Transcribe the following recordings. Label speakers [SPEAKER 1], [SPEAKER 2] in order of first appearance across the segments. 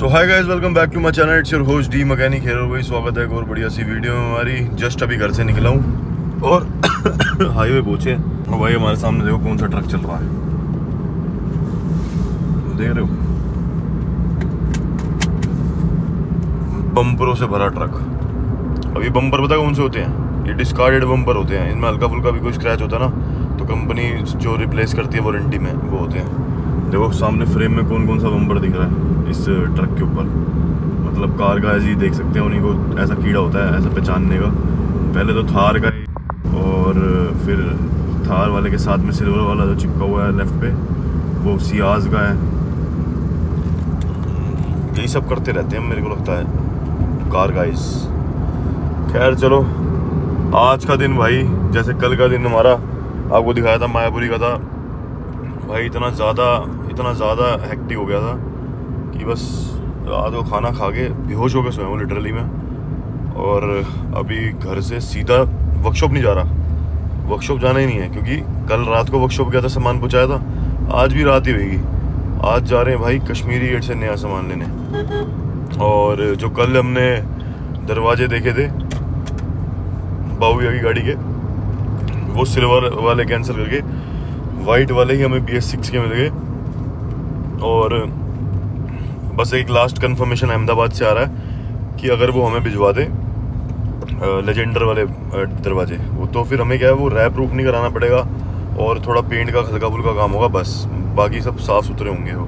[SPEAKER 1] So hi guys, welcome back to my channel. It's your host the mechanic here. वही स्वागत है एक और बढ़िया सी वीडियो में हमारी। जस्ट अभी घर से निकला हूँ और हाईवे पहुंचे और भाई हमारे सामने देखो कौन सा ट्रक चल रहा है, देख रहे हो, बम्परों से भरा ट्रक। अब ये बम्पर पता कौन से होते हैं? ये डिस्कार्डेड बम्पर होते हैं। इनमें हल्का फुल्का भी कोई स्क्रैच होता है ना तो कंपनी जो रिप्लेस करती है वारंटी में वो होते हैं। देखो सामने फ्रेम में कौन कौन सा बम्पर दिख रहा है इस ट्रक के ऊपर। मतलब कार का ऐसे ही देख सकते हैं, उन्हीं को ऐसा कीड़ा होता है ऐसा पहचानने का। पहले तो थार का ही, और फिर थार वाले के साथ में सिल्वर वाला जो चिपका हुआ है लेफ्ट पे वो सियाज का है। यही सब करते रहते हैं मेरे को लगता है कार गाइस। खैर चलो, आज का दिन भाई जैसे कल का दिन हमारा आपको दिखाया था मायापुरी का था भाई, इतना ज़्यादा हेक्टिक हो गया था कि बस रात को खाना खा के बेहोश होकर सोया हूँ लिटरली मैं। और अभी घर से सीधा वर्कशॉप नहीं जा रहा, वर्कशॉप जाना ही नहीं है क्योंकि कल रात को वर्कशॉप गया था, सामान पहुँचाया था, आज भी रात ही होगी। आज जा रहे हैं भाई कश्मीरी गेट से नया सामान लेने। और जो कल हमने दरवाजे देखे थे बाबू भैया की गाड़ी के, वो सिल्वर वाले कैंसिल करके वाइट वाले ही हमें BS6 के मिल गए। और बस एक लास्ट कंफर्मेशन अहमदाबाद से आ रहा है कि अगर वो हमें भिजवा दे लेजेंडर वाले दरवाजे, वो तो फिर हमें क्या है वो रैप प्रूफ नहीं कराना पड़ेगा और थोड़ा पेंट का हल्का फुल्का काम होगा, बस बाकी सब साफ़ सुथरे होंगे वो।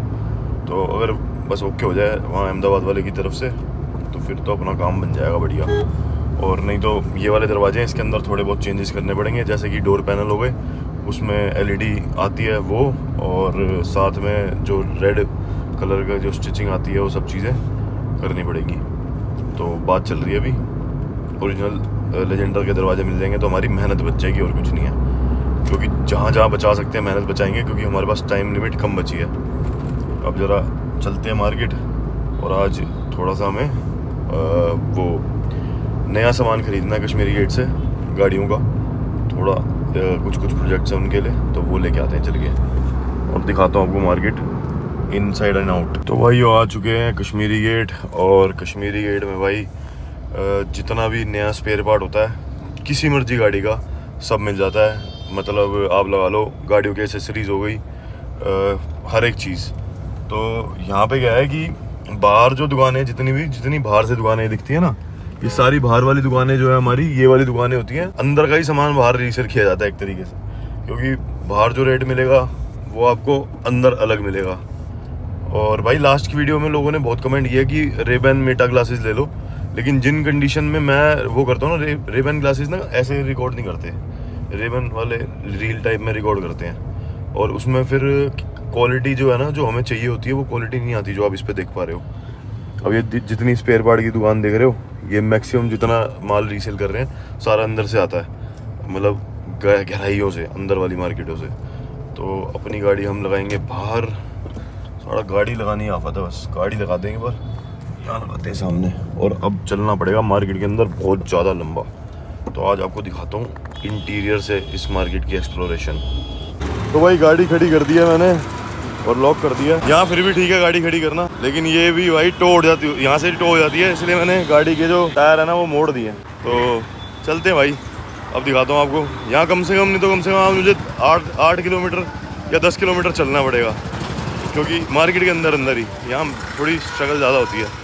[SPEAKER 1] तो अगर बस ओके हो जाए वहाँ अहमदाबाद वाले की तरफ से तो फिर तो अपना काम बन जाएगा बढ़िया। और नहीं तो ये वाले दरवाजे हैं, इसके अंदर थोड़े बहुत चेंजेस करने पड़ेंगे, जैसे कि डोर पैनल हो गए उसमें LED आती है वो, और साथ में जो रेड कलर का जो स्टिचिंग आती है वो सब चीज़ें करनी पड़ेंगी। तो बात चल रही है अभी, ओरिजिनल लेजेंडर के दरवाजे मिल जाएंगे तो हमारी मेहनत बच जाएगी और कुछ नहीं है। क्योंकि जहाँ जहाँ बचा सकते हैं मेहनत बचाएंगे, क्योंकि हमारे पास टाइम लिमिट कम बची है। अब ज़रा चलते हैं मार्केट और आज थोड़ा सा हमें वो नया सामान ख़रीदना है कश्मीरी गेट से, गाड़ियों का थोड़ा कुछ प्रोजेक्ट्स हैं उनके लिए, तो वो लेके आते हैं चल के। और दिखाता हूँ आपको मार्केट इनसाइड एंड आउट। तो भाई वो आ चुके हैं कश्मीरी गेट, और कश्मीरी गेट में भाई जितना भी नया स्पेयर पार्ट होता है किसी मर्जी गाड़ी का सब मिल जाता है। मतलब आप लगा लो गाड़ियों की एसेसरीज़ हो गई, हर एक चीज़। तो यहाँ पे क्या है कि बाहर जो दुकानें जितनी बाहर से दुकानें दिखती है ना, ये सारी बाहर वाली दुकानें जो है हमारी, ये वाली दुकानें होती हैं। अंदर का ही सामान बाहर रीसेल किया जाता है एक तरीके से, क्योंकि बाहर जो रेट मिलेगा वो आपको अंदर अलग मिलेगा। और भाई लास्ट की वीडियो में लोगों ने बहुत कमेंट किया कि रेबन मेटा ग्लासेस ले लो, लेकिन जिन कंडीशन में मैं वो करता हूँ ना, रेबन ग्लासेस ना ऐसे रिकॉर्ड नहीं करते, रेबन वाले रील टाइप में रिकॉर्ड करते हैं। और उसमें फिर क्वालिटी जो है ना, जो हमें चाहिए होती है वो क्वालिटी नहीं आती जो आप इस पर देख पा रहे हो। अब ये जितनी स्पेयर पार्ट की दुकान देख रहे हो, ये मैक्सिमम जितना माल रीसेल कर रहे हैं सारा अंदर से आता है, मतलब गहराइयों से, अंदर वाली मार्केटों से। तो अपनी गाड़ी हम लगाएंगे बाहर, थोड़ा गाड़ी लगानी आफत है, बस गाड़ी लगा देंगे पर यहाँ लगाते हैं सामने। और अब चलना पड़ेगा मार्केट के अंदर बहुत ज़्यादा लंबा। तो आज आपको दिखाता हूँ इंटीरियर से इस मार्केट की एक्सप्लोरेशन। तो भाई गाड़ी खड़ी कर दी है मैंने और लॉक कर दिया। यहाँ फिर भी ठीक है गाड़ी खड़ी करना, लेकिन ये भी भाई टो हो जाती है, यहाँ से टो हो जाती है, इसलिए मैंने गाड़ी के जो टायर है ना वो मोड़ दिए। तो चलते हैं भाई, अब दिखाता हूँ आपको। यहाँ कम से कम नहीं तो कम से कम मुझे 8 किलोमीटर या 10 किलोमीटर चलना पड़ेगा, क्योंकि मार्केट के अंदर ही यहाँ थोड़ी स्ट्रगल ज़्यादा होती है।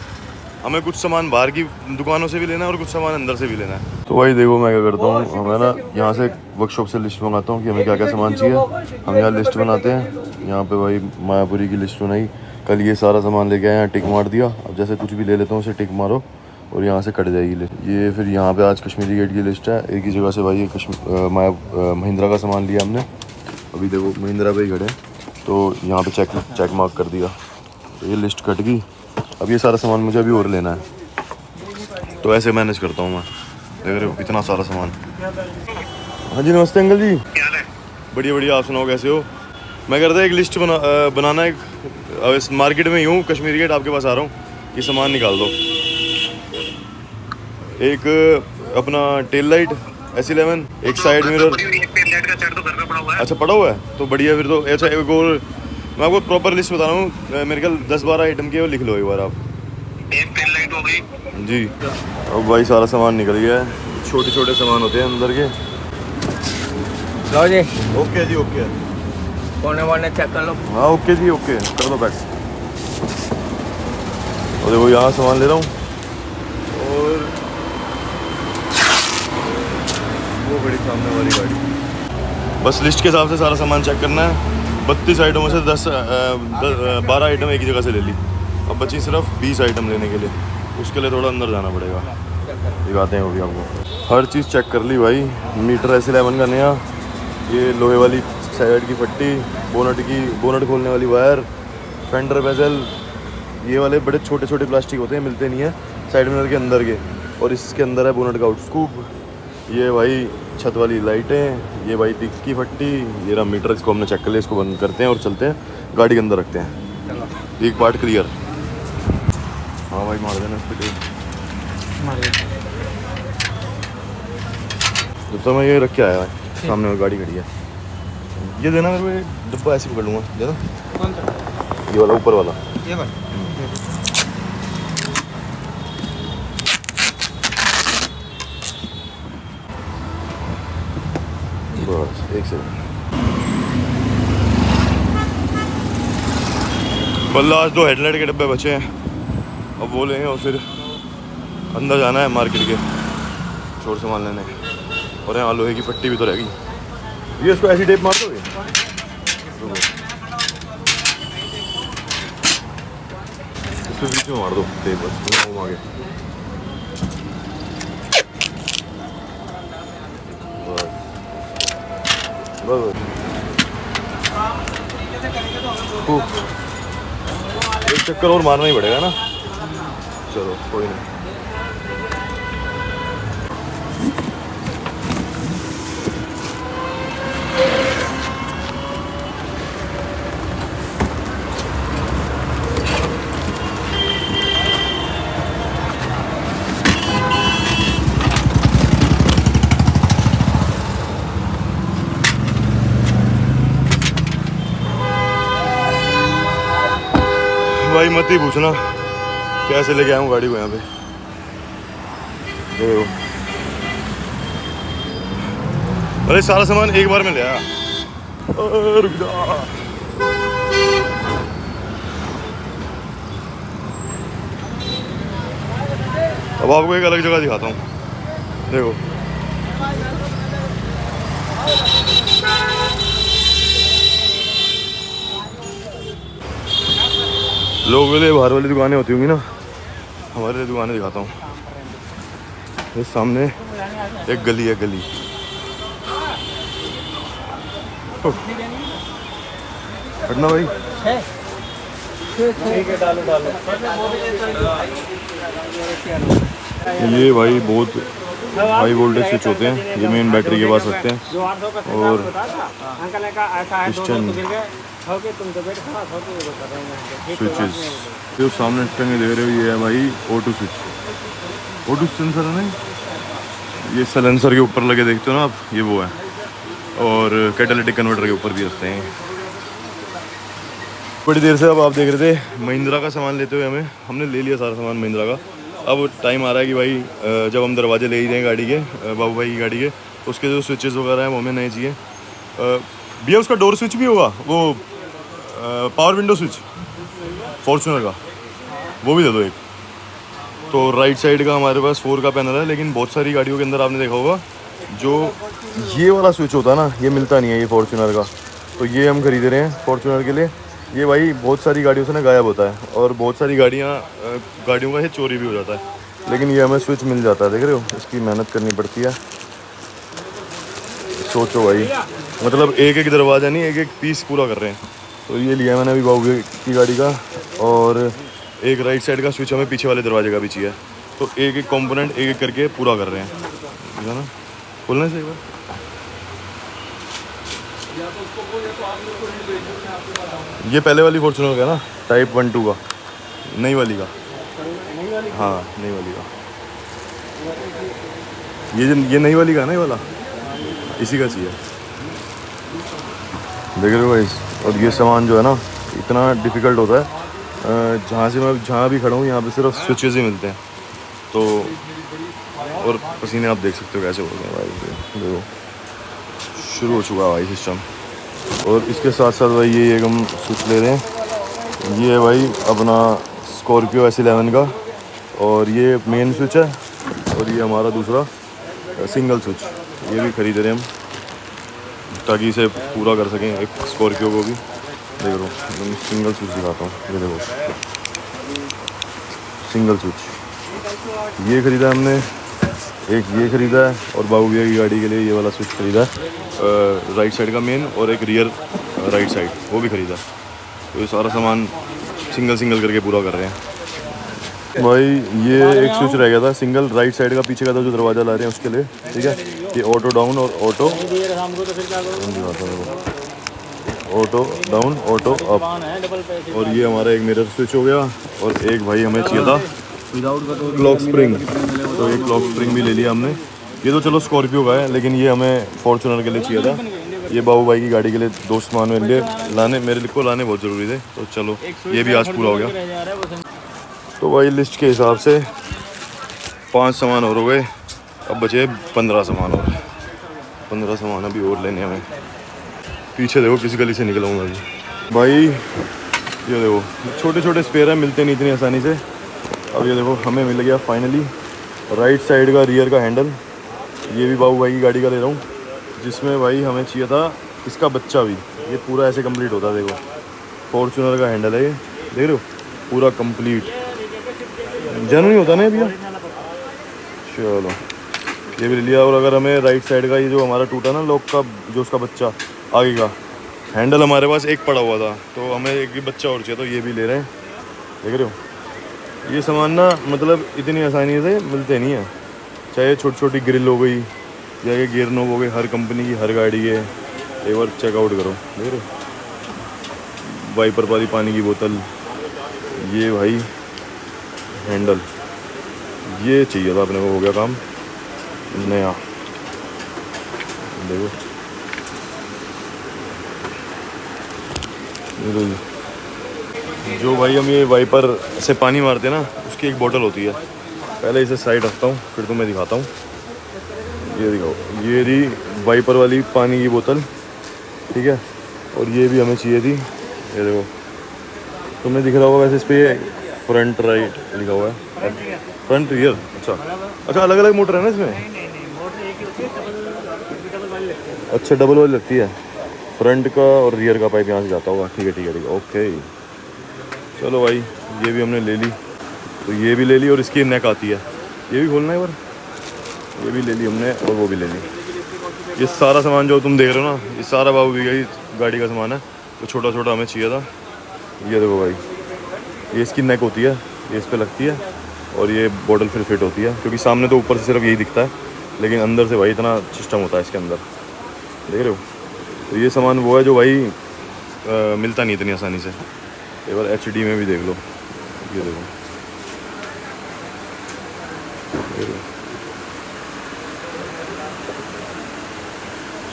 [SPEAKER 1] हमें कुछ सामान बाहर की दुकानों से भी लेना है और कुछ सामान अंदर से भी लेना है। तो भाई देखो मैं क्या करता हूँ, हमें ना यहाँ से वर्कशॉप से लिस्ट मंगाता हूँ कि हमें क्या क्या सामान चाहिए। हम यहाँ लिस्ट बनाते हैं, यहाँ पे भाई मायापुरी की लिस्ट बनाई, कल ये सारा सामान लेके आए, यहाँ टिक मार दिया। अब जैसे कुछ भी ले लेता हूँ उसे टिक मारो और यहाँ से कट जाएगी लिस्ट। ये फिर यहाँ पे आज कश्मीरी गेट की लिस्ट है। एक ही जगह से भाई ये महिंद्रा का सामान लिया हमने, अभी देखो महिंद्रा पे ही खड़े, तो यहाँ पे चेक मार्क कर दिया, तो ये लिस्ट कट गई। अब ये सारा सामान मुझे अभी और लेना है, तो ऐसे मैनेज करता हूँ मैं। देख रहे हो इतना सारा सामान। हाँ जी नमस्ते अंकल जी। बढ़िया बढ़िया, आप सुनाओ कैसे हो? मैं कर रहा एक लिस्ट बनाना, एक इस मार्केट में ही हूँ कश्मीरी गेट, आपके पास आ रहा हूँ, ये सामान निकाल दो। एक अपना टेल लाइट S11, एक साइड मिरर, अच्छा पड़ा हुआ है तो बढ़िया फिर तो। अच्छा एक और मैं आपको प्रॉपर लिस्ट बता रहा हूँ, मेरे ख्याल 10-12 आइटम के वो लिख लो एक बार आप।
[SPEAKER 2] एक टेल लाइट हो गई
[SPEAKER 1] जी। अब भाई सारा सामान निकल गया है, छोटे छोटे सामान होते हैं अंदर के।
[SPEAKER 3] लो जी,
[SPEAKER 1] ओके जी ओके।
[SPEAKER 3] कोने वोने चेक कर लो।
[SPEAKER 1] हाँ ओके जी ओके, कर दो पैक। और देखो यहाँ सामान ले रहा हूँ, और वो बड़ी सामने वाली गाड़ी। बस लिस्ट के हिसाब से सारा सामान चेक करना है। 32 आइटमों से 12 आइटम एक ही जगह से ले ली। अब बची सिर्फ 20 आइटम लेने के लिए, उसके लिए थोड़ा अंदर जाना पड़ेगा। दिखाते हैं वो भी आपको। हर चीज़ चेक कर ली भाई। मीटर S11 का नया, ये लोहे वाली साइड की पट्टी, बोनट खोलने वाली वायर, फेंडर बेजल, ये वाले बड़े छोटे छोटे प्लास्टिक होते हैं, मिलते नहीं है साइड मिरर के अंदर के। और इसके अंदर है बोनट का आउट स्कूप। ये भाई छत वाली लाइटें, ये भाई डिक्स की फट्टी, ये रहा मीटर। इसको हमने चेक कर लिया, इसको बंद करते हैं और चलते हैं गाड़ी के अंदर रखते हैं। एक पार्ट क्लियर। हाँ भाई मार देना इस पर। तो मैं ये रख के आया भाई, सामने और गाड़ी खड़ी है। ये देना मेरे को, ये डब्बा ऐसे पकड़ लूँगा, देना।
[SPEAKER 3] कौन सा?
[SPEAKER 1] ये वाला ऊपर वाला।
[SPEAKER 3] ये वाला।
[SPEAKER 1] बस एक सेकंड। बस लास्ट 2 हेडलाइट के डब्बे बचे हैं, अब वो लेंगे और फिर अंदर जाना है मार्केट के छोर सामान लेने। और यहाँ लोहे की पट्टी भी तो रहेगी। ये इसको ऐसी टेप मार दोगे? इसको बीच में मार दो टेप, बस घूम आगे। बस एक चक्कर और मारना ही पड़ेगा ना। चलो कोई नहीं। भाई मत ही पूछना कैसे लेके आया हूँ गाड़ी को यहाँ पे। देखो अरे सारा सामान एक बार में ले आया। रुक जा। अब आपको एक अलग जगह दिखाता हूँ, देखो। लोगों के लिए बाहर वाली दुकानें होती होंगी ना, हमारे लिए दुकानें दिखाता हूँ। इस सामने एक गली है, गली। हटना भाई। ये भाई बहुत हाई वोल्टेज स्विच होते हैं, ये मेन बैटरी के पास रखते हैं। और पिस्टन स्विचेस जो सामने टंगे दे रहे हो, ये है भाई ऑटो स्विच। ऑटो सेंसर है ना, ये साइलेंसर के ऊपर लगे देखते हो ना आप, ये वो है। और कैटालिटिक कन्वर्टर के ऊपर भी रखते हैं। बड़ी देर से अब आप देख रहे थे महिंद्रा का सामान लेते हुए हमने ले लिया सारा सामान महिंद्रा का। अब टाइम आ रहा है कि भाई जब हम दरवाजे ले ही रहे हैं गाड़ी के, बाबू भाई की गाड़ी के, उसके जो स्विचेस वगैरह हैं वो हमें नए चाहिए। भैया उसका डोर स्विच भी होगा, वो पावर विंडो स्विच फॉर्च्यूनर का, वो भी दे दो एक। तो राइट साइड का हमारे पास 4 का पैनल है, लेकिन बहुत सारी गाड़ियों के अंदर आपने देखा होगा जो ये वाला स्विच होता है ना, ये मिलता नहीं है, ये फॉर्च्यूनर का। तो ये हम खरीद रहे हैं फॉर्च्यूनर के लिए। ये भाई बहुत सारी गाड़ियों से ना गायब होता है, और बहुत सारी गाड़ियों का ये चोरी भी हो जाता है, लेकिन ये हमें स्विच मिल जाता है। देख रहे हो, इसकी मेहनत करनी पड़ती है। सोचो भाई, मतलब एक एक दरवाज़ा नहीं, एक एक पीस पूरा कर रहे हैं। तो ये लिया मैंने अभी बाबू की गाड़ी का, और एक राइट साइड का स्विच हमें पीछे वाले दरवाजे का भी चाहिए। तो एक एक कंपोनेंट एक एक करके पूरा कर रहे हैं, है ना। खोलने से एक बार ये पहले वाली फॉर्च्यूनर का ना, टाइप 1-2 का, नई वाली का। हाँ नई वाली का, ये नई वाली का ना, ये वाला इसी का चाहिए। देख रहे हो गाइस। और ये सामान जो है ना, इतना डिफ़िकल्ट होता है जहाँ भी खड़ा हूँ यहाँ पे सिर्फ स्विचेस ही मिलते हैं। तो और पसीने आप देख सकते हो कैसे हो गए हैं भाई। देखो शुरू हो चुका है भाई सिस्टम। और इसके साथ साथ भाई ये एक हम स्विच ले रहे हैं। ये है भाई अपना स्कॉर्पियो S11 का, और ये मेन स्विच है, और ये हमारा दूसरा सिंगल स्विच ये भी खरीद रहे हैं हम, ताकि इसे पूरा कर सकें एक स्कॉर्पियो को भी। देख लो सिंगल स्विच दिखाता हूँ, ये देखो सिंगल स्विच ये ख़रीदा है हमने, एक ये ख़रीदा है, और बाबू भैया की गाड़ी के लिए ये वाला स्विच ख़रीदा है, राइट साइड का मेन, और एक रियर राइट साइड वो भी ख़रीदा। तो ये सारा सामान सिंगल करके पूरा कर रहे हैं भाई। ये एक स्विच रह गया था सिंगल राइट साइड का, पीछे का था जो दरवाज़ा ला रहे हैं उसके लिए, ठीक है। ये ऑटो डाउन और auto auto down auto up, और ये हमारा एक मिरर स्विच हो गया, और एक भाई हमें चाहिए था क्लॉक स्प्रिंग, तो एक क्लॉक स्प्रिंग भी ले लिया हमने। ये तो चलो स्कॉर्पियो का है, लेकिन ये हमें फॉर्च्यूनर के लिए चाहिए था। ये बाबू भाई की गाड़ी के लिए दोस्त सामान मेरे लिए लाने, मेरे को लाने बहुत ज़रूरी थे, तो चलो ये भी आज पूरा हो गया। तो भाई लिस्ट के हिसाब से 5 सामान और हो गए, अब बचे 15 सामान, और 15 सामान अभी और लेने हमें। पीछे देखो किसी गली से निकला हूँ अभी भाई। ये देखो छोटे छोटे स्पेयर हैं, मिलते नहीं इतनी आसानी से। अब ये देखो हमें मिल गया फाइनली राइट साइड का रियर का हैंडल। ये भी बाबू भाई की गाड़ी का ले रहा हूँ, जिसमें भाई हमें चाहिए था इसका बच्चा भी। ये पूरा ऐसे कंप्लीट होता है, देखो फॉर्च्यूनर का हैंडल है ये, देख रहे हो पूरा कंप्लीट, जेन्युइन होता ना भैया। चलो ये भी ले लिया। और अगर हमें राइट साइड का ये जो हमारा टूटा ना लॉक का, जो उसका बच्चा आगे का हैंडल हमारे पास एक पड़ा हुआ था, तो हमें एक भी बच्चा और चाहिए, तो ये भी ले रहे हैं। देख रहे हो ये सामान ना मतलब इतनी आसानी से मिलते नहीं है, चाहे छोटी छोटी ग्रिल हो गई या ये गियर नॉब हो गई, हर कंपनी की हर गाड़ी के एक बार चेकआउट करो। देख रहे हो वाइपर वाली पानी की बोतल, ये भाई हैंडल ये चाहिए था अपने को, हो गया काम नया। देखो जो भाई हम ये वाइपर से पानी मारते हैं ना, उसकी एक बोतल होती है। पहले इसे साइड रखता हूँ, फिर तुम्हें दिखाता हूँ। ये दिखाओ, ये रही वाइपर वाली पानी की बोतल, ठीक है। और ये भी हमें चाहिए थी, ये देखो तुम्हें दिख रहा होगा वैसे इस पर फ्रंट राइट लिखा हुआ है, फ्रंट रियर। अच्छा अलग अलग मोटर है ना इसमें? अच्छा डबल वाली लगती है, फ्रंट का और रियर का पाइप यहाँ से जाता होगा। ठीक है ओके। चलो भाई ये भी हमने ले ली, तो ये भी ले ली, और इसकी नेक आती है, ये भी खोलना है एक बार। ये भी ले ली हमने, और वो भी ले ली। ये सारा सामान जो तुम देख रहे हो ना, ये सारा बाबू भी गई गाड़ी का सामान है, तो छोटा छोटा हमें चाहिए था। ये देखो भाई, ये इसकी नेक होती है, ये इस पर लगती है, और ये बॉटल फिर फिट होती है, क्योंकि सामने तो ऊपर से सिर्फ यही दिखता है, लेकिन अंदर से भाई इतना सिस्टम होता है इसके अंदर, देख रहे हो। तो ये सामान वो है जो भाई मिलता नहीं इतनी आसानी से। एक बार HD में भी देख लो, ये देखो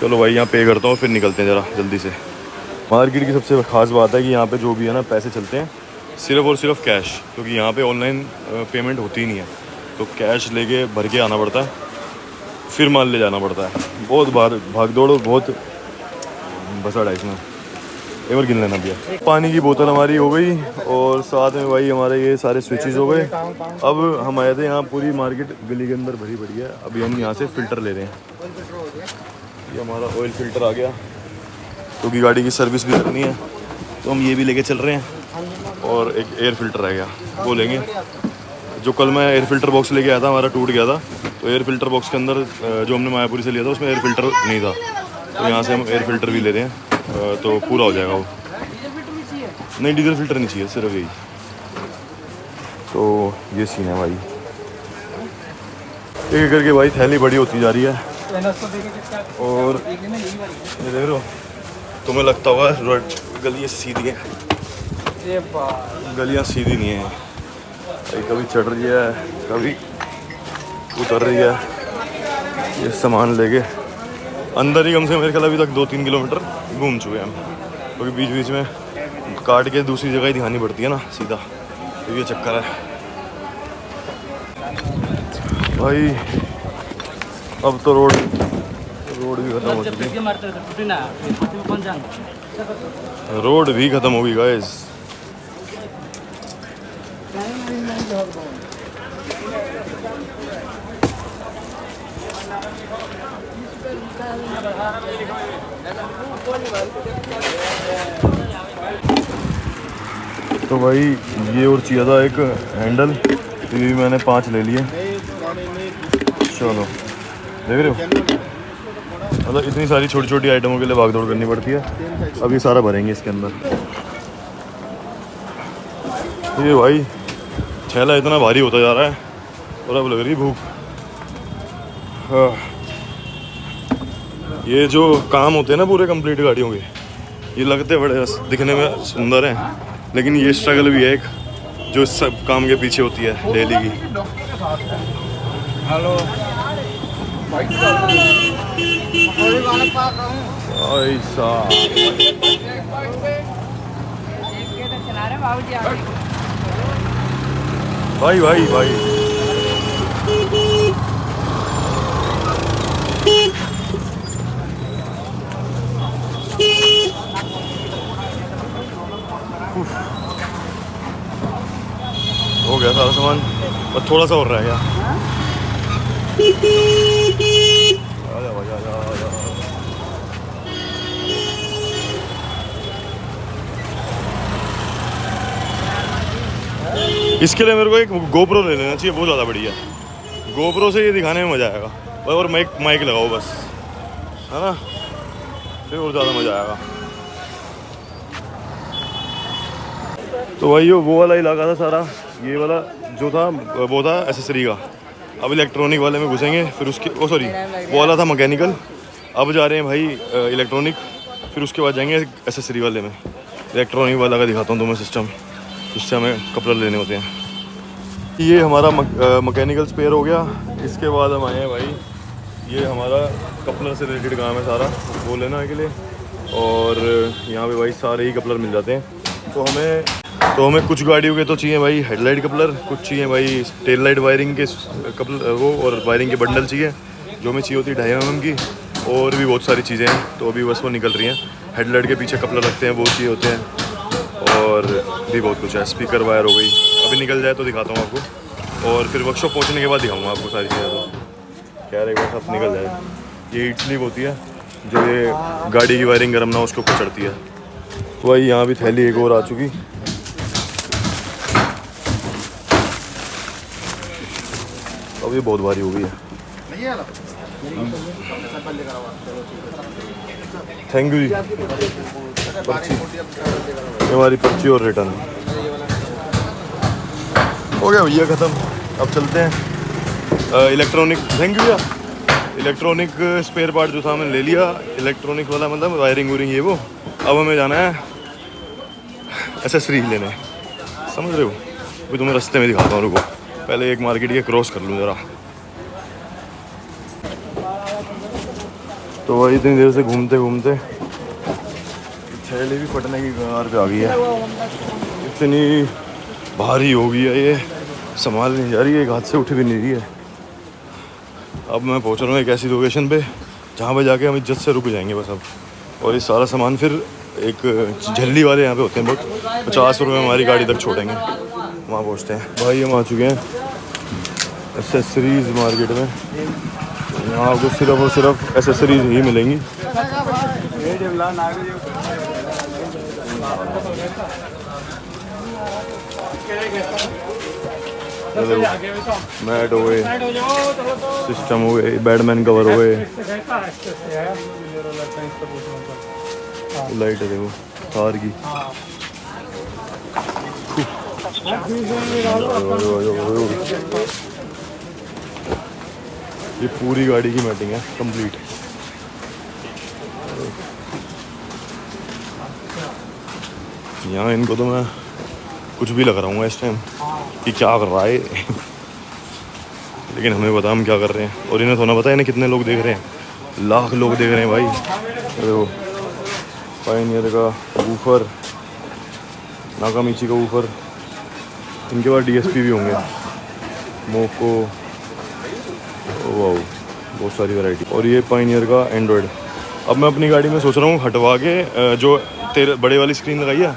[SPEAKER 1] चलो भाई यहाँ पे करता हूँ, फिर निकलते हैं ज़रा जल्दी से। मार्केट की सबसे ख़ास बात है कि यहाँ पे जो भी है ना पैसे चलते हैं सिर्फ़ और सिर्फ कैश, क्योंकि यहाँ पे ऑनलाइन पेमेंट होती ही नहीं है, तो कैश लेके भर के आना पड़ता है, फिर माल ले जाना पड़ता है। बहुत भाग दौड़ और बहुत बसा है इसमें। एक बार गिन लेना भैया। पानी की बोतल हमारी हो गई, और साथ में भाई हमारे ये सारे स्विचेस हो गए। अब हम आए थे यहाँ, पूरी मार्केट गली के अंदर भरी पड़ी है। अभी हम यहाँ से फ़िल्टर ले रहे हैं। ये हमारा ऑयल फ़िल्टर आ गया, क्योंकि गाड़ी की सर्विस भी करनी है, तो हम ये भी लेके चल रहे हैं। और एक एयर फ़िल्टर रह गया, वो लेंगे। जो कल मैं एयर फ़िल्टर बॉक्स लेके आया था, हमारा टूट गया था, तो एयर फ़िल्टर बॉक्स के अंदर जो हमने मायापुरी से लिया था उसमें एयर फ़िल्टर नहीं था, तो यहाँ से हम एयर फ़िल्टर भी ले रहे हैं, तो पूरा हो जाएगा वो। नहीं डीजल फ़िल्टर नहीं चाहिए, सिर्फ यही। तो ये सीन है भाई। एक करके भाई थैली बड़ी होती जा रही है, और ये देख लो तुम्हें लगता होगा रोड गलियाँ सीधी हैं, गलियाँ सीधी नहीं है भाई, कभी चढ़ रही है कभी उतर रही है। ये सामान लेके अंदर ही कम से मेरे ख्याल अभी तक 2-3 किलोमीटर घूम चुके हैं हम, क्योंकि बीच बीच में काट के दूसरी जगह ही दिखानी पड़ती है ना सीधा, तो ये चक्कर है भाई। अब तो रोड भी खत्म हो चुकी है, रोड भी खत्म होगी गाइस। तो भाई ये और चाहिए था एक हैंडल, तो ये भी मैंने 5 ले लिए। चलो देख रहे हो, मतलब इतनी सारी छोटी छोटी आइटमों के लिए भाग दौड़ करनी पड़ती है। अब ये सारा भरेंगे इसके अंदर। ये भाई थैला इतना भारी होता जा रहा है और अब लग रही भूख। हाँ। ये जो काम होते हैं ना पूरे कंप्लीट गाड़ियों के, ये लगते बड़े दिखने में सुंदर हैं, लेकिन ये स्ट्रगल भी है एक जो इस सब काम के पीछे होती है डेली की।
[SPEAKER 3] हेलो
[SPEAKER 1] ऐसा भाई भाई भाई हो गया सारा सामान, और थोड़ा सा और रह गया। आजा भाई आजा आजा। इसके लिए मेरे को एक गोप्रो ले लेना चाहिए, बहुत ज़्यादा बढ़िया। गोप्रो से ये दिखाने में मज़ा आएगा, और माइक लगाओ बस, है ना, फिर और ज़्यादा मज़ा आएगा। तो भाई वो वाला इलाका था सारा, ये वाला जो था वो था एसेसरी का। अब इलेक्ट्रॉनिक वाले में घुसेंगे, फिर उसके सॉरी वो वाला था मैकेनिकल, अब जा रहे हैं भाई इलेक्ट्रॉनिक, फिर उसके बाद जाएंगे एसेसरी वाले में। इलेक्ट्रॉनिक वाला का दिखाता हूँ तुम्हें सिस्टम, जिससे हमें कपड़े लेने होते हैं। ये हमारा मैकेनिकल स्पेयर हो गया। इसके बाद हम आए हैं भाई, ये हमारा कपलर से रिलेटेड काम है सारा, वो लेना के लिए। और यहाँ पे भाई सारे ही कपलर मिल जाते हैं। तो हमें कुछ गाड़ियों के तो चाहिए भाई हेडलाइट कपलर, कुछ चाहिए भाई टेल लाइट वायरिंग के कपलर, वो और वायरिंग के बंडल चाहिए, जो हमें चाहिए होती है 2.5 mm की, और भी बहुत सारी चीज़ें हैं। तो अभी बस वो निकल रही हैं। हेडलाइट के पीछे कपलर रखते हैं, वो चाहिए होते हैं, और भी बहुत कुछ है। स्पीकर वायर हो गई, अभी निकल जाए तो दिखाता हूँ आपको, और फिर वर्कशॉप पहुँचने के बाद दिखाऊँगा आपको सारी चीज़ें। तो कह रहे एक बार सब निकल जाए। ये हीट स्लीव होती है जो ये गाड़ी की वायरिंग गर्म ना उसको ऊपर चढ़ती है। तो भाई यहाँ भी थैली एक और आ चुकी। अब ये बहुत भारी हो गई है। थैंक यू जी। पर्ची, ये हमारी पर्ची और रिटर्न हो गया भैया ख़त्म। अब चलते हैं इलेक्ट्रॉनिक। थैंक यू भैया। इलेक्ट्रॉनिक स्पेयर पार्ट जो था हमने ले लिया, इलेक्ट्रॉनिक वाला मतलब वायरिंग वूरिंग ये वो। अब हमें जाना है एसेसरी लेने, समझ रहे हो। अभी तुम्हें रास्ते में दिखाता हूँ, रुको पहले एक मार्केट ये क्रॉस कर लूँ ज़रा। तो वही इतनी देर से घूमते घूमते थैली भी फटने की कगार पे आ गई है। इतनी भारी हो गई है ये, संभाल नहीं जा रही है, एक हाथ से उठ भी नहीं रही है। अब मैं पहुंच रहा हूँ एक ऐसी लोकेशन पे जहाँ पे जाके हम इज्जत से रुक जाएंगे बस अब। और ये सारा सामान फिर एक झल्ली वाले यहाँ पे होते हैं, बहुत 50 रुपये हमारी गाड़ी तक छोड़ेंगे, वहाँ पहुँचते हैं। भाई हम आ चुके हैं एसेसरीज़ मार्केट में। यहाँ आपको सिर्फ और सिर्फ एसेसरीज ही मिलेंगी। मैट हो गए, सिस्टम हो गए, बैडमैन कवर हो गए, लाइट है देखो कार की। ये पूरी गाड़ी की मैटिंग है कंप्लीट। यहाँ इनको तो मैं कुछ भी लग रहा हूँ इस टाइम कि क्या कर रहा है लेकिन हमें पता हम क्या कर रहे हैं। और इन्हें थोड़ा पता है इन्हें कितने लोग देख रहे हैं, लाख लोग देख रहे हैं भाई। देखो पायनियर का बूफर, नाकामिची का ऊपर, इनके पास DSP भी होंगे, मोको, वाओ बहुत सारी वैरायटी। और ये पाइनियर का एंड्रॉयड। अब मैं अपनी गाड़ी में सोच रहा हूँ हटवा के जो तेरे बड़े वाली स्क्रीन लगाई है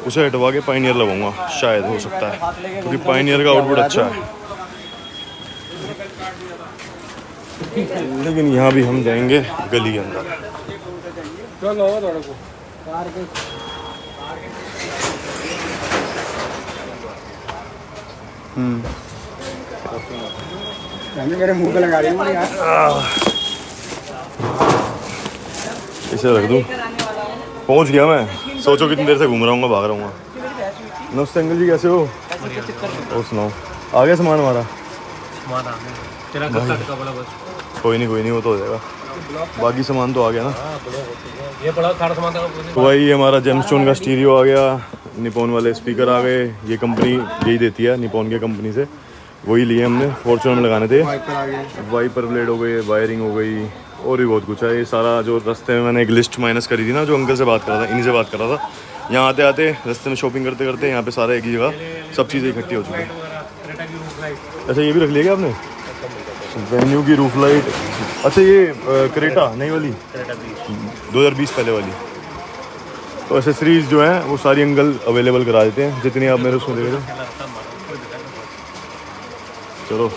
[SPEAKER 1] उसे हटवा के पाइनियर लगाऊंगा, शायद हो सकता है, क्योंकि पाइनियर का आउटपुट अच्छा है। लेकिन यहाँ भी हम जाएंगे गली के अंदर।
[SPEAKER 3] मेरे मुंह पे लगा रही हूँ यार।
[SPEAKER 1] इसे रख दूँ। पहुँच गया मैं, सोचो कितनी देर से घूम रहा हूँ, भाग रहा हूँ। नमस्ते अंकल जी, कैसे हो? और सुनाओ, आ गया सामान हमारा? कोई नहीं वो तो हो जाएगा, बाकी सामान तो आ गया ना।
[SPEAKER 3] ये बड़ा सारा सामान था।
[SPEAKER 1] तो भाई ये हमारा जेमस्टोन का स्टीरियो आ गया, निपॉन वाले स्पीकर आ गए। ये कंपनी यही देती है, निपॉन के कंपनी से वही लिए हमने, फॉर्च्यूनर में लगाने थे। वाइपर ब्लेड हो गए, वायरिंग हो गई, और भी बहुत कुछ है। ये सारा जो रास्ते में मैंने एक लिस्ट माइनस करी थी ना, जो अंकल से बात कर रहा था, इन्हीं से बात कर रहा था। यहाँ आते आते रास्ते में शॉपिंग करते करते यहाँ पे सारा एक ही जगह सब चीज़ें इकट्ठी हो चुकी है। अच्छा ये भी रख लिया क्या आपने? वेन्यू की रूफ लाइट। अच्छा ये क्रेटा नई वाली 2020 पहले वाली। तो एसेसरीज जो हैं वो सारी अंकल अवेलेबल करा देते हैं, जितनी आप मेरे उसमें देख रहे हो। चलो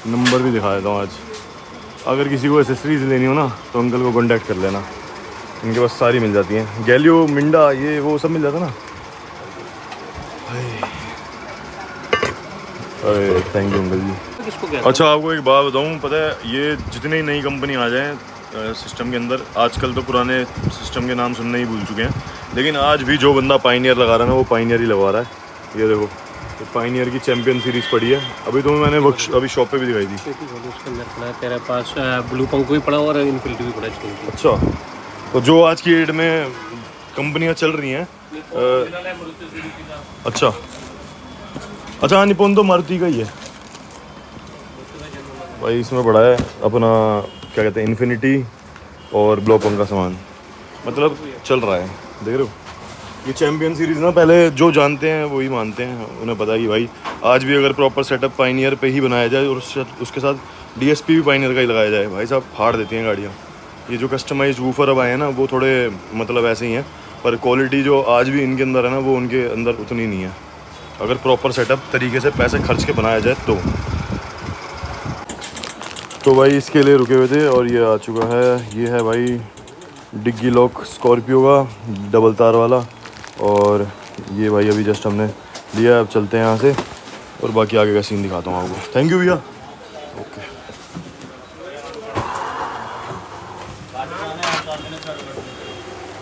[SPEAKER 1] नंबर भी दिखा देता हूँ आज। अगर किसी को एसेसरीज लेनी हो ना तो अंकल को कांटेक्ट कर लेना, इनके पास सारी मिल जाती हैं। गैलियो, मिंडा, ये वो सब मिल जाता ना। अरे थैंक यू अंकल जी। अच्छा आपको एक बात बताऊँ, पता है ये जितनी ही नई कंपनी आ जाए सिस्टम के अंदर, आजकल तो पुराने सिस्टम के नाम सुनने ही भूल चुके हैं, लेकिन आज भी जो बंदा पाइनियर लगा रहा है ना वो पाइनियर ही लगवा रहा है। ये देखो तो पाइनियर की चैंपियन सीरीज़ पड़ी है, अभी तो मैंने अभी शॉप पे भी दिखाई थी।
[SPEAKER 2] उसके अंदर पड़ा है तेरे पास ब्लू पंको भी पड़ा और इन्फिनिटी भी पड़ा है।
[SPEAKER 1] अच्छा तो जो आज की डेट में कंपनियां चल रही हैं अच्छा हाँ निपॉन तो मारुति का ही है भाई। इसमें पड़ा है अपना क्या कहते हैं इन्फिनिटी और ब्लू पंक का सामान, मतलब चल रहा है, देख रहे हो। ये चैम्पियन सीरीज़ ना पहले जो जानते हैं वही मानते हैं, उन्हें पता है कि भाई आज भी अगर प्रॉपर सेटअप पाइनियर पे ही बनाया जाए और उसके साथ DSP भी पाइनियर का ही लगाया जाए, भाई साहब फाड़ देती हैं गाड़ियाँ। ये जो कस्टमाइज वूफर अब आए हैं ना वो थोड़े मतलब ऐसे ही हैं, पर क्वालिटी जो आज भी इनके अंदर है ना वो उनके अंदर उतनी नहीं है, अगर प्रॉपर सेटअप तरीके से पैसे खर्च के बनाया जाए तो भाई इसके लिए रुके हुए थे और ये आ चुका है। ये है भाई डिग्गी लॉक स्कॉर्पियो का डबल तार वाला, और ये भाई अभी जस्ट हमने लिया। अब चलते हैं यहाँ से और बाकी आगे का सीन दिखाता हूँ आपको। थैंक यू भैया। ओके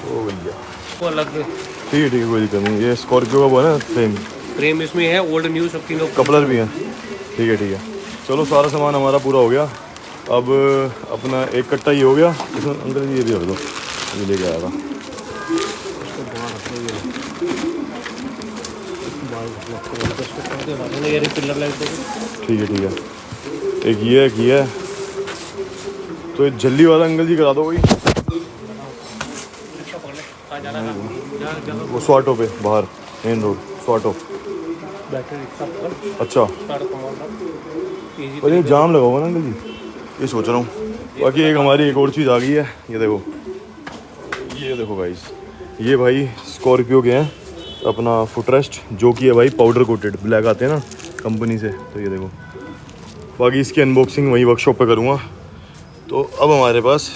[SPEAKER 1] ओ भैया
[SPEAKER 2] वो अलग
[SPEAKER 1] ठीक है कोई दिक्कत नहीं। ये स्कॉर्पियो का वो है ना
[SPEAKER 2] फ्रेम इसमें है, ओल्ड न्यू सब तीनों
[SPEAKER 1] कपलर भी है। ठीक है चलो सारा सामान हमारा पूरा हो गया। अब अपना एक कट्टा ही हो गया इसमें। अंकल जी ये भी रख दो, ये लेके आया था। ठीक है एक ये है तो ये जल्दी वाला अंकल जी करा दो कोई, वो स्वाटो पे बाहर मेन रोड स्वाटो। अच्छा पर ये जाम लगा होगा ना अंकल जी, ये सोच रहा हूँ। बाकी एक हमारी एक और चीज़ आ गई है, ये देखो गाइस, ये भाई स्कॉर्पियो के हैं अपना फुटरेस्ट, जो कि है भाई पाउडर कोटेड ब्लैक आते हैं ना कंपनी से। तो ये देखो, बाकी इसकी अनबॉक्सिंग वही वर्कशॉप पे करूँगा। तो अब हमारे पास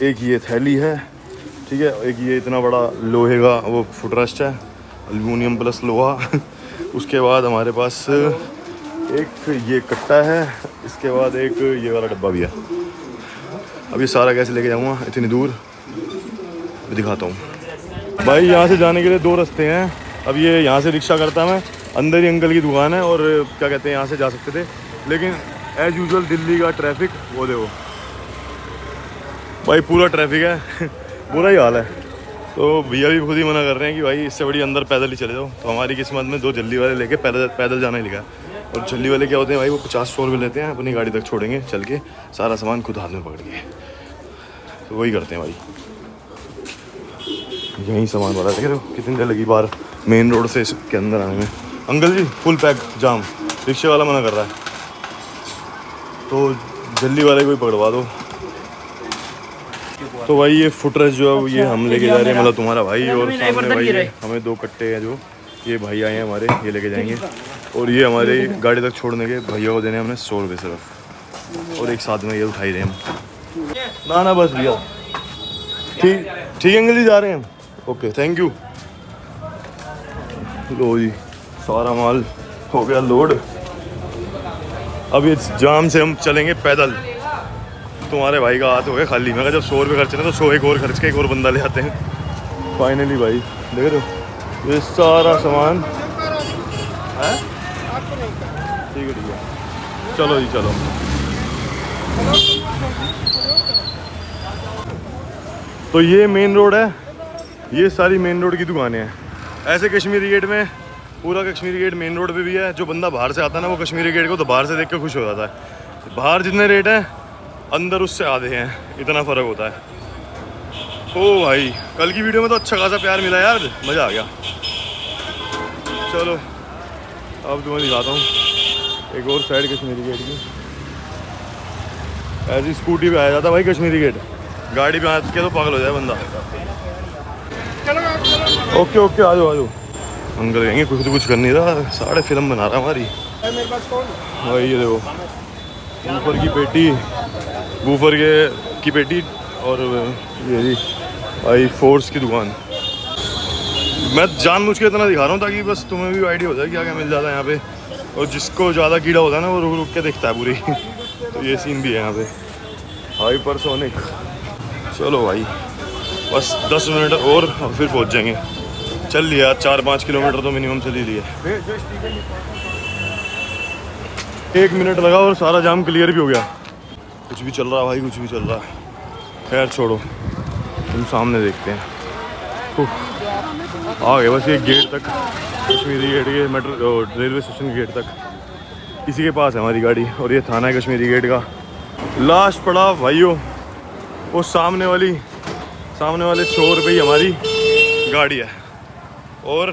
[SPEAKER 1] एक ये थैली है, ठीक है, एक ये इतना बड़ा लोहे का वो फुटरेस्ट है, एल्यूमिनियम प्लस लोहा। उसके बाद हमारे पास एक ये कट्टा है, इसके बाद एक ये वाला डब्बा भी है। अब ये सारा कैसे लेके जाऊँगा इतनी दूर, दिखाता हूँ भाई। यहाँ से जाने के लिए दो रास्ते हैं। अब ये यहाँ से रिक्शा करता मैं, अंदर ही अंकल की दुकान है और क्या कहते हैं यहाँ से जा सकते थे, लेकिन एज़ यूजुअल दिल्ली का ट्रैफिक वो देखो भाई, पूरा ट्रैफिक है। बुरा ही हाल है। तो भैया भी खुद ही मना कर रहे हैं कि भाई इससे बड़ी अंदर पैदल ही चले जाओ। तो हमारी किस्मत में दो जल्दी वाले लेके पैदल जाना ही लिखा है। और जल्दी वाले क्या होते हैं भाई, वो 50-100 रुपये लेते हैं, अपनी गाड़ी तक छोड़ेंगे चल के, सारा सामान खुद हाथ में पकड़ के। तो वही करते हैं भाई। यहीं सामान वाला देख रहे हो कितनी देर लगी, बाहर मेन रोड से इसके अंदर आने में। अंकल जी फुल पैक जाम, रिक्शे वाला मना कर रहा है, तो जल्दी वाले को ही पकड़वा दो। तो भाई ये फुटरेज जो है वो ये हम लेके जा रहे हैं, मतलब तुम्हारा भाई और सामने भाई हमें 2 कट्टे हैं जो ये भाई आए हैं हमारे, ये लेके जाएंगे। और ये हमारे गाड़ी तक छोड़ने के भैया को देने हमने 100 रुपये सिर्फ, और एक साथ में ये उठाई रहे हम। ना बस भैया ठीक ठीक अंकल जी जा रहे हैं, ओके थैंक यू। लो जी सारा माल हो गया लोड। अब ये जाम से हम चलेंगे पैदल। तुम्हारे भाई का हाथ हो गया खाली, मैं कहा जब 100 रुपये खर्च रहे तो 100 एक और खर्च के एक और बंदा ले आते हैं। फाइनली भाई देख रहे हो ये सारा सामान है, ठीक है चलो जी चलो। तो ये मेन रोड है, ये सारी मेन रोड की दुकानें हैं। ऐसे कश्मीरी गेट में पूरा कश्मीरी गेट मेन रोड पे भी है। जो बंदा बाहर से आता है ना वो कश्मीरी गेट को तो बाहर से देख के खुश हो जाता है। बाहर जितने रेट हैं अंदर उससे आधे हैं, इतना फ़र्क होता है। ओ भाई कल की वीडियो में तो अच्छा खासा प्यार मिला यार, मज़ा आ गया। चलो अब तुम्हें दिखाता हूँ एक और साइड कश्मीरी गेट की। ऐसी स्कूटी पे आया जाता भाई कश्मीरी गेट, गाड़ी पे आ के तो पागल हो जाए बंदा। ओके ओके आ जाओ अंकल कहेंगे कुछ कर नहीं रहा, साढ़े फिल्म बना रहा हमारी। भाई ये देखो बूफर की पेटी, बूफर की पेटी, और ये जी भाई फोर्स की दुकान। मैं जानबूझ के इतना दिखा रहा हूँ ताकि बस तुम्हें भी आइडिया हो जाए क्या क्या मिल जाता है यहाँ पे। और जिसको ज़्यादा कीड़ा होता है ना वो रुक रुक के देखता है पूरी। तो ये सीन भी है यहाँ पे। हाइपरसोनिक। चलो भाई बस 10 मिनट और फिर पहुँच जाएंगे। चल लिया 4-5 किलोमीटर तो मिनिमम चल ही लिया। 1 मिनट लगा और सारा जाम क्लियर भी हो गया। कुछ भी चल रहा भाई, कुछ भी चल रहा। खैर छोड़ो, तुम सामने देखते हैं। आ गए बस ये गेट तक, कश्मीरी गेट के मेट्रो रेलवे स्टेशन गेट तक। इसी के पास है हमारी गाड़ी और ये थाना है कश्मीरी गेट का। लास्ट पड़ा भाइयों वो सामने वाले छोर पे ही हमारी गाड़ी है। और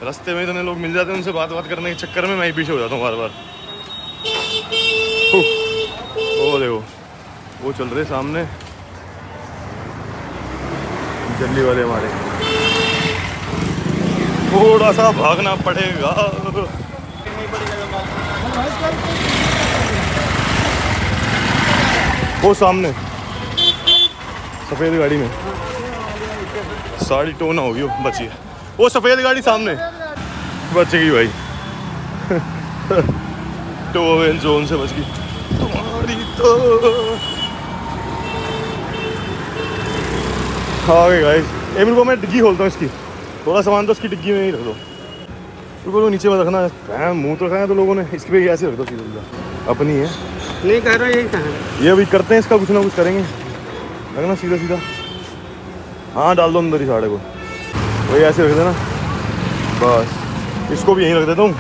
[SPEAKER 1] रास्ते में इतने लोग मिल जाते हैं, उनसे बात करने के चक्कर में मैं ही पीछे हो जाता हूँ बार बार। वो देखो वो चल रहे सामने जल्दी वाले हमारे, थोड़ा सा भागना पड़ेगा। वो सामने सफेद गाड़ी में साड़ी टो ना होगी, वो बची है। वो सफेद गाड़ी सामने बचेगी भाई। टो जोन से बच गई तुम्हारी तो। हाँ गाइस मेरे को मैं डिग्गी खोलता हूँ इसकी, थोड़ा सामान तो इसकी डिग्गी में ही रख दो। तो नीचे में रखना, मुंह तो रखा है तो लोगों ने, इसकी पे ऐसे रख दो सीधा। अपनी है
[SPEAKER 3] नहीं कह रहा यही कहा,
[SPEAKER 1] ये अभी करते हैं इसका कुछ ना कुछ करेंगे। रखना सीधा सीधा, हाँ डाल दो अंदर ही साड़े को, वही ऐसे रख देना बस। इसको भी यहीं रख देता हूँ।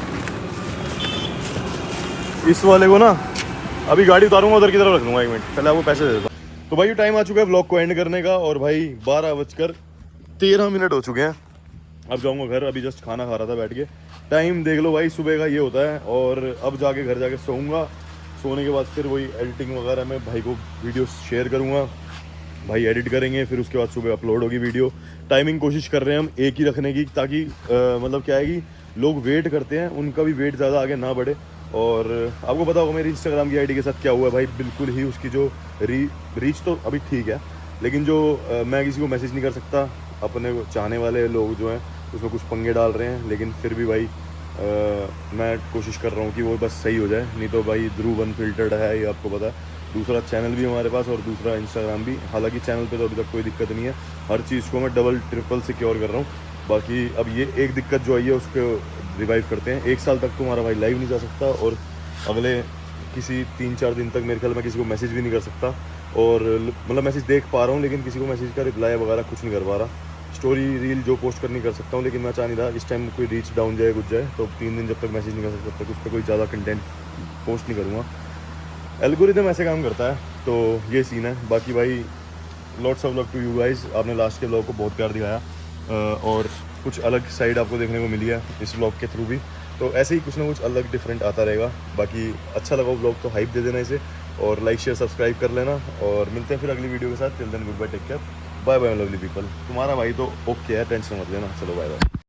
[SPEAKER 1] इस वाले को ना अभी गाड़ी उतारूंगा उधर की तरफ रख दूंगा, 1 मिनट पहले आपको पैसे दे देता हूँ। तो भाई टाइम आ चुका है व्लॉग को एंड करने का, और भाई 12:13 हो चुके हैं। अब जाऊंगा घर, अभी जस्ट खाना खा रहा था बैठ के। टाइम देख लो भाई सुबह का ये होता है। और अब जाके घर जाके सोऊंगा, सोने के बाद फिर वही एडिटिंग वगैरह में भाई को वीडियो शेयर करूँगा, भाई एडिट करेंगे, फिर उसके बाद सुबह अपलोड होगी वीडियो। टाइमिंग कोशिश कर रहे हैं हम एक ही रखने की, ताकि मतलब क्या है कि लोग वेट करते हैं, उनका भी वेट ज़्यादा आगे ना बढ़े। और आपको पता होगा मेरी इंस्टाग्राम की आईडी के साथ क्या हुआ है भाई, बिल्कुल ही उसकी जो रीच तो अभी ठीक है, लेकिन जो मैं किसी को मैसेज नहीं कर सकता, अपने चाहने वाले लोग जो हैं उसमें कुछ पंगे डाल रहे हैं। लेकिन फिर भी भाई मैं कोशिश कर रहा हूँ कि वो बस सही हो जाए, नहीं तो भाई ध्रुव अनफिल्टर्ड है ये आपको पता है। दूसरा चैनल भी हमारे पास और दूसरा इंस्टाग्राम भी, हालांकि चैनल पे तो अभी तक कोई दिक्कत नहीं है, हर चीज़ को मैं डबल ट्रिपल सिक्योर कर रहा हूँ। बाकी अब ये एक दिक्कत जो आई है उसको रिवाइव करते हैं। 1 साल तक तुम्हारा भाई लाइव नहीं जा सकता, और अगले किसी 3-4 दिन तक मेरे ख्याल में किसी को मैसेज भी नहीं कर सकता। और मतलब मैसेज देख पा रहा हूँ लेकिन किसी को मैसेज का रिप्लाई वगैरह कुछ नहीं कर पा रहा। स्टोरी रील जो पोस्ट करनी कर सकता हूँ, लेकिन मैं चाह नहीं रहा इस टाइम कोई रीच डाउन जाए कुछ जाए तो 3 दिन जब तक मैसेज नहीं कर सकता तो उस पर कोई ज़्यादा कंटेंट पोस्ट नहीं करूँगा। एल्गोरिदम ऐसे काम करता है, तो ये सीन है। बाकी भाई lots of love to you guys, आपने लास्ट के ब्लॉग को बहुत प्यार दिखाया। और कुछ अलग साइड आपको देखने को मिली है इस व्लॉग के थ्रू भी। तो ऐसे ही कुछ ना कुछ अलग डिफरेंट आता रहेगा। बाकी अच्छा लगा व्लॉग तो हाइप दे देना इसे, और लाइक शेयर सब्सक्राइब कर लेना, और मिलते हैं फिर अगली वीडियो के साथ। Till then goodbye, take care, bye bye lovely people. तुम्हारा भाई तो ओके है, टेंशन मत लेना। चलो बाय बाय।